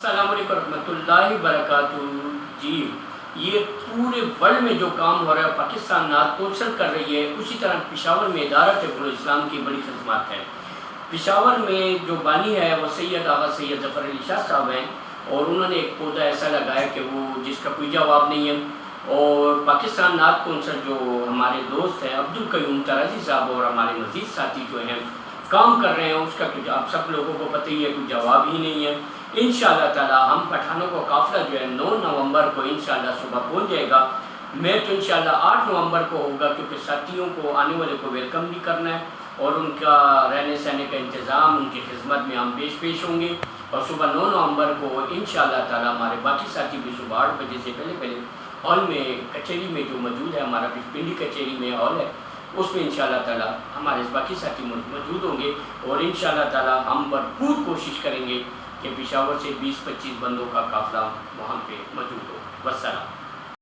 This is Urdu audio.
السلام علیکم ورحمۃ اللہ وبرکاتہ جی۔ یہ پورے ورلڈ میں جو کام ہو رہا ہے پاکستان نعت کونسل کر رہی ہے، اسی طرح پشاور میں ادارہ طب الاسلام کی بڑی خدمات ہے۔ پشاور میں جو بانی ہے وہ سید آغا سید ظفر علی شاہ صاحب ہیں، اور انہوں نے ایک پودا ایسا لگایا کہ وہ جس کا کوئی جواب نہیں ہے۔ اور پاکستان نعت کونسل جو ہمارے دوست ہیں عبدالقیوم ترازی صاحب اور ہمارے مزید ساتھی جو ہیں کام کر رہے ہیں، اس کا کچھ آپ سب لوگوں کو پتہ ہی ہے، کوئی جواب ہی نہیں ہے۔ انشاءاللہ تعالی ہم پٹھانوں کو قافلہ جو ہے 9 نومبر کو انشاءاللہ صبح پہنچ جائے گا۔ میں تو انشاءاللہ 8 نومبر کو ہوگا، کیونکہ ساتھیوں کو آنے والے کو ویلکم بھی کرنا ہے اور ان کا رہنے سہنے کا انتظام ان کی خدمت میں ہم پیش ہوں گے۔ اور صبح 9 نومبر کو انشاءاللہ تعالی ہمارے باقی ساتھی بھی صبح 8 بجے سے پہلے ہال میں کچہری میں جو موجود ہے، ہمارا پنڈی کچہری میں ہال ہے، اس میں انشاءاللہ تعالی ہمارے باقی ساتھی موجود ہوں گے، اور انشاءاللہ تعالی ہم بھرپور کوشش کریں گے کہ پشاور سے 20-25 بندوں کا قافلہ وہاں پہ موجود ہو۔ والسلام۔